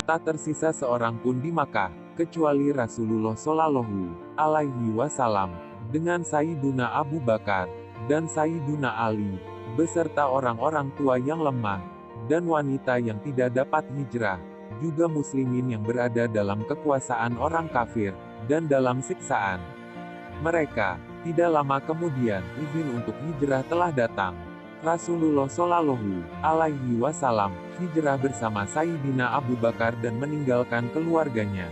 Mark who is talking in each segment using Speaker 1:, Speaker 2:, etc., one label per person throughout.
Speaker 1: Tak tersisa seorang pun di Makkah, kecuali Rasulullah Shallallahu Alaihi Wasallam, dengan Sayyiduna Abu Bakar, dan Sayyiduna Ali, beserta orang-orang tua yang lemah, dan wanita yang tidak dapat hijrah, juga muslimin yang berada dalam kekuasaan orang kafir, dan dalam siksaan mereka. Tidak lama kemudian, izin untuk hijrah telah datang. Rasulullah Shallallahu Alaihi Wasallam hijrah bersama Sayyidina Abu Bakar dan meninggalkan keluarganya.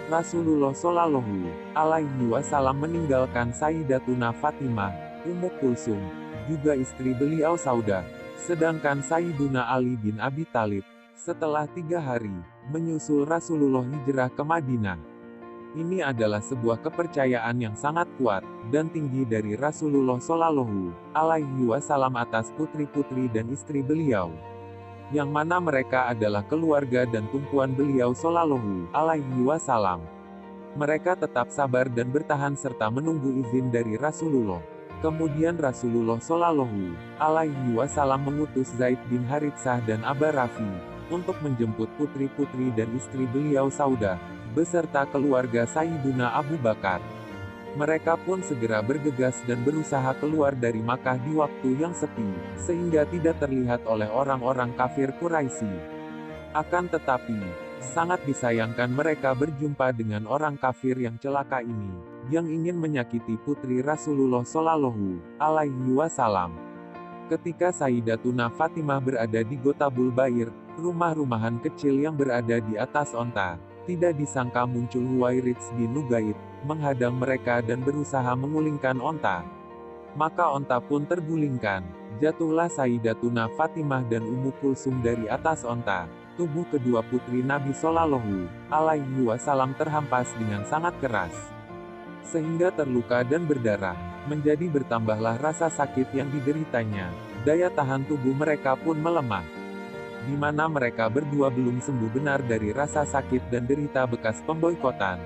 Speaker 1: Rasulullah Shallallahu Alaihi Wasallam meninggalkan Sayyidatuna Fatimah, Ummu Kulsum, juga istri beliau Saudah, sedangkan Sayyiduna Ali bin Abi Thalib, setelah 3 hari, menyusul Rasulullah hijrah ke Madinah. Ini adalah sebuah kepercayaan yang sangat kuat dan tinggi dari Rasulullah Shallallahu Alaihi Wasallam atas putri-putri dan istri beliau, yang mana mereka adalah keluarga dan tumpuan beliau Shallallahu Alaihi Wasallam. Mereka tetap sabar dan bertahan serta menunggu izin dari Rasulullah. Kemudian Rasulullah Shallallahu Alaihi Wasallam mengutus Zaid bin Haritsah dan Aba Rafi untuk menjemput putri-putri dan istri beliau Saudah, beserta keluarga Sayyiduna Abu Bakar. Mereka pun segera bergegas dan berusaha keluar dari Makkah di waktu yang sepi, sehingga tidak terlihat oleh orang-orang kafir Quraisy. Akan tetapi, sangat disayangkan mereka berjumpa dengan orang kafir yang celaka ini, yang ingin menyakiti putri Rasulullah Shallallahu Alaihi Wasallam. Ketika Sayyidatuna Fatimah berada di Gotabul Bair, rumah-rumahan kecil yang berada di atas onta, tidak disangka muncul Huwairits bin Nugaid, menghadang mereka dan berusaha mengulingkan onta. Maka onta pun tergulingkan. Jatuhlah Sayyidatuna Fatimah dan Ummu Kulsum dari atas onta. Tubuh kedua putri Nabi Shallallahu Alaihi Wasallam terhampas dengan sangat keras, sehingga terluka dan berdarah. Menjadi bertambahlah rasa sakit yang dideritanya. Daya tahan tubuh mereka pun melemah, di mana mereka berdua belum sembuh benar dari rasa sakit dan derita bekas pemboikotan.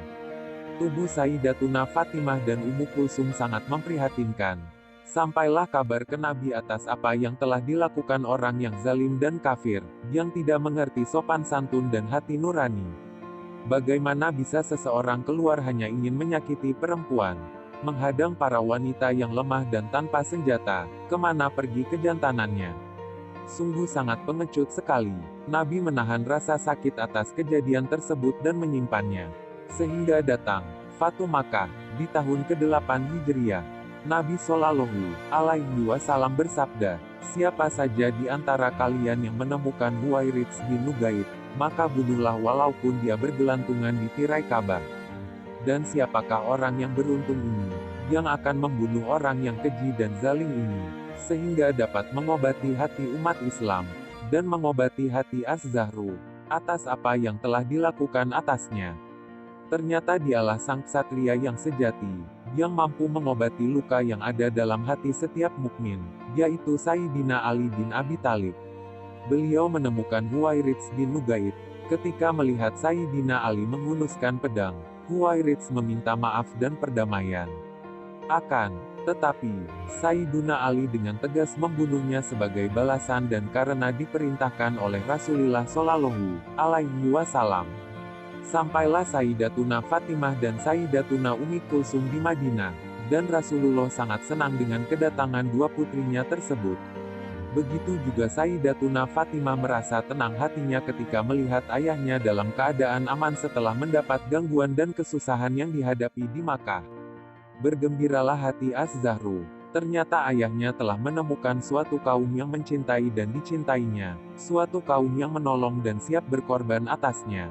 Speaker 1: Tubuh Sayyidatuna Fatimah dan Ummu Kulsum sangat memprihatinkan. Sampailah kabar ke Nabi atas apa yang telah dilakukan orang yang zalim dan kafir, yang tidak mengerti sopan santun dan hati nurani. Bagaimana bisa seseorang keluar hanya ingin menyakiti perempuan, menghadang para wanita yang lemah dan tanpa senjata, kemana pergi kejantanannya? Sungguh sangat pengecut sekali. Nabi menahan rasa sakit atas kejadian tersebut dan menyimpannya. Sehingga datang Fatu Makkah di tahun ke-8 Hijriah. Nabi Shallallahu Alaihi Wasallam bersabda, "Siapa saja di antara kalian yang menemukan Huwairits bin Nugaid, maka bunuhlah walaupun dia bergelantungan di tirai Ka'bah. Dan siapakah orang yang beruntung ini, yang akan membunuh orang yang keji dan zalim ini, sehingga dapat mengobati hati umat Islam, dan mengobati hati Az-Zahru, atas apa yang telah dilakukan atasnya. Ternyata dialah sang ksatria yang sejati, yang mampu mengobati luka yang ada dalam hati setiap mukmin, yaitu Sayyidina Ali bin Abi Thalib." Beliau menemukan Huwairits bin Nugaid. Ketika melihat Sayyidina Ali menghunuskan pedang, Huwairits meminta maaf dan perdamaian. Akan tetapi, Sayyiduna Ali dengan tegas membunuhnya sebagai balasan dan karena diperintahkan oleh Rasulullah Shallallahu Alaihi Wasallam. Sampailah Sayyidatuna Fatimah dan Sayyidatuna Ummi Kulsum di Madinah, dan Rasulullah sangat senang dengan kedatangan dua putrinya tersebut. Begitu juga Sayyidatuna Fatimah merasa tenang hatinya ketika melihat ayahnya dalam keadaan aman setelah mendapat gangguan dan kesusahan yang dihadapi di Makkah. Bergembiralah hati Az-Zahru. Ternyata ayahnya telah menemukan suatu kaum yang mencintai dan dicintainya, suatu kaum yang menolong dan siap berkorban atasnya.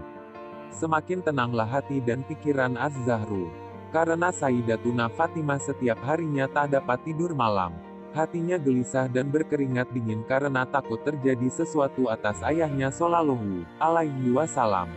Speaker 1: Semakin tenanglah hati dan pikiran Az-Zahru, karena Sayyidatuna Fatimah setiap harinya tak dapat tidur malam. Hatinya gelisah dan berkeringat dingin karena takut terjadi sesuatu atas ayahnya Shallallahu Alaihi Wasallam.